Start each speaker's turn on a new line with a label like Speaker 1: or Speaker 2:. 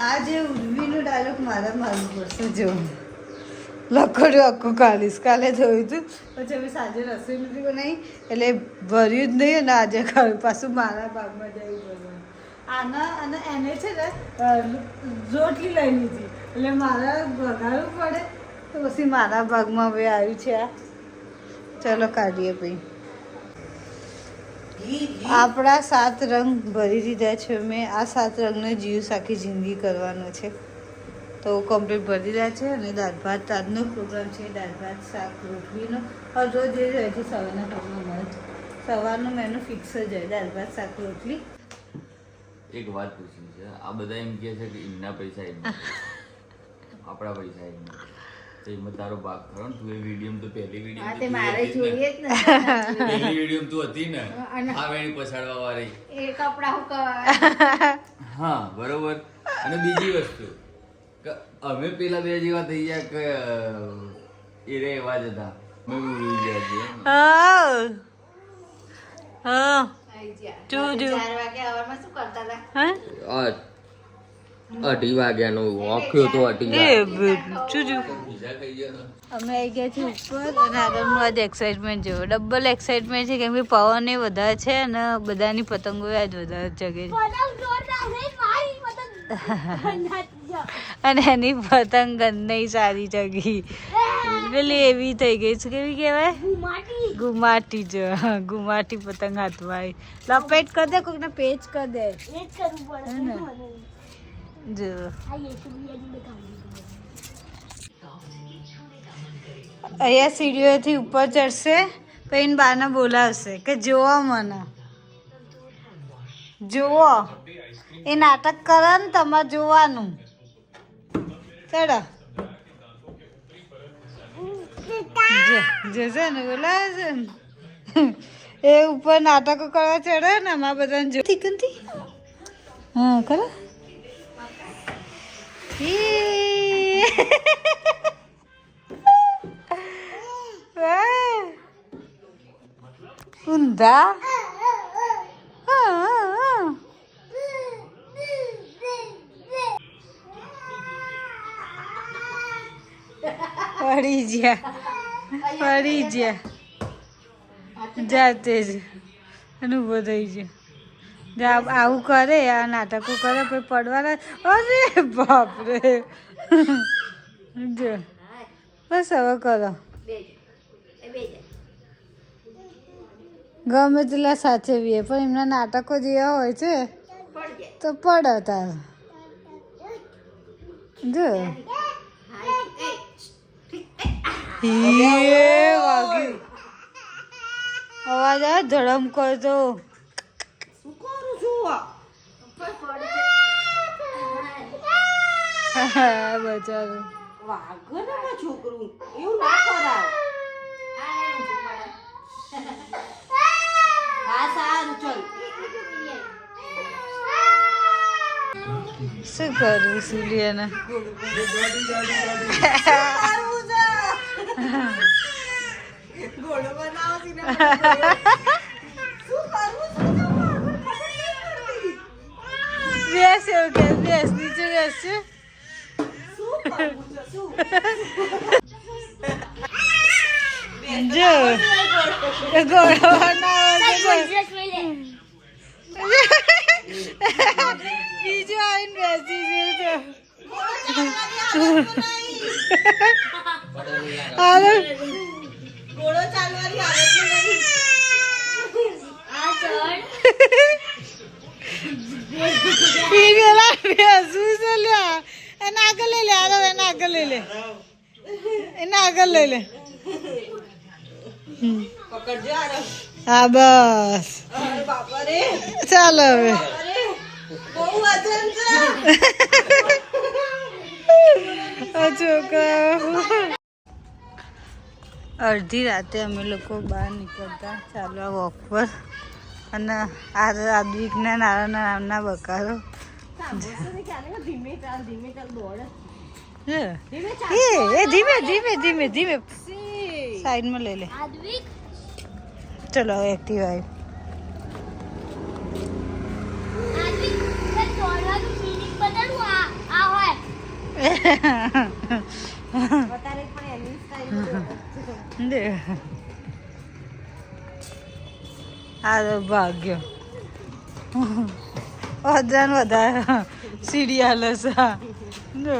Speaker 1: આ જે ઉર્વીનો ડાયલોગ મારા મારવું પડશે જો લખડ્યું આખું કાઢીશ. કાલે જોયું હતું પછી અમે સાંજે રસોઈ નથી બનાવી એટલે ભર્યું જ નહીં અને આજે ખાયું પાછું મારા ભાગમાં જવું પડે. આના અને એને છે ને રોટલી લઈ લીધી એટલે મારા વઘારવું પડે તો પછી મારા ભાગમાં હવે આવ્યું છે આ. ચલો કાઢીએ પછી. આપણા 7 રંગ ભરી દીધા છે મેં. આ 7 રંગનો જીવ આખી જિંદગી કરવાનો છે તો કમ્પ્લીટ ભરી રહ્યા છે. અને દાળ ભાત આજનો પ્રોગ્રામ છે દાળ ભાત શાક રોટલીનો. રોજ એ રહે છે સવારના ટાઈમમાં સવારનો મેનુ ફિક્સ જ હોય દાળ ભાત શાક રોટલી.
Speaker 2: એક વાત પૂછવી છે. આ બધા એમ કહે છે કે એમના પૈસા એમ આપણા પૈસા એમ તો એમાં તારો ભાગ ખરો ને. તું એ વિડીયો તો પહેલી વિડીયો તું હતી ને આ વેણી પછાડવા વાળી
Speaker 3: એ કપડા હું
Speaker 2: હા બરોબર. અને બીજી વસ્તુ કે અમે પેલા 2 જેવા થઈ ગયા કે એ રે એવા જ હતા. મેં ભૂલી ગયા છીએ.
Speaker 1: હા
Speaker 3: 4 વાગે હવારમાં શું કરતા હતા?
Speaker 2: 2:30 વાગ્યાનો વાંખ્યો તો 2:30
Speaker 1: અમે આવી ગયા છીએ ઉપર અને આગળનું આજ એક્સાઇટમેન્ટ જેવો ડબલ એક્સાઇટમેન્ટ છે કેમ કે પવન એ વધારે છે અને બધાની પતંગો આજ વધારે જગે છે અને એની પતંગ નહીં સારી જગી પેલી એવી થઈ ગઈ છે કેવી કહેવાય ગુમાટી જો ગુમાટી પતંગ હાથમાં આવી. લપેટ કર દે કોકને પેચ કર દે જો અહીંયા સીડીઓથી ઉપર ચડશે પછી બાને બોલાવશે કે જોવો મને જોવો એ નાટક કરે ને તમારે જોવાનું. ચડો જશે ને બોલાવે છે ને એ ઉપર નાટકો કરવા ચડે ને અમારા બધાને જો ઠીક હા ખરો ઊંધા પડી ગયા જાતે જ અનુભવ થઈ ગયો. આવું કરે આ નાટકો કરે પછી પડવાના. અરે બાપરે જો બસ હવે કરો ગમે તેટલા સાચવીએ પણ એમના નાટકો જેવા હોય છે તો પડે તાર જો વાગ્યું અવાજ આવે ધડમ કરતો બચારું
Speaker 3: છોકરું એવું ના કરાવ. હા સારું ચલ
Speaker 1: શું કરું સુલિયાને
Speaker 3: ઘોડો બનાવો
Speaker 1: બેસ એવું કે બેસ નીચે બેસ છે જો ઘોડો બનાવો બીજો આવીને બેસી છે
Speaker 3: ઘોડો ચાલવાની હાલત નહીં. આ ચડ
Speaker 1: પેલા બેસવું છે લ્યા એને આગળ લઈ લે આરો એને આગળ લઈ લે એને આગળ લઈ લે
Speaker 3: પકડજો આરો.
Speaker 1: હા બસ
Speaker 3: અરે બાપા રે
Speaker 1: ચાલો હવે
Speaker 3: બહુ વજન છે.
Speaker 1: છોકરા અડધી રાતે અમે લોકો બહાર નીકળતા ચાલવા વોક પર અને આ વિજ્ઞાન આરાના નામના બકારો
Speaker 3: ધીમે ચાલ દોડ.
Speaker 1: એ ધીમે ધીમે ધીમે ધીમે સાઈડમાં લઈ લે. ચલો એક્ટિવ આવી
Speaker 3: વધારે પણ એની સ્ટાઈલ
Speaker 1: દે આ તો ભાગ્ય વધારે સીડી હાલે છે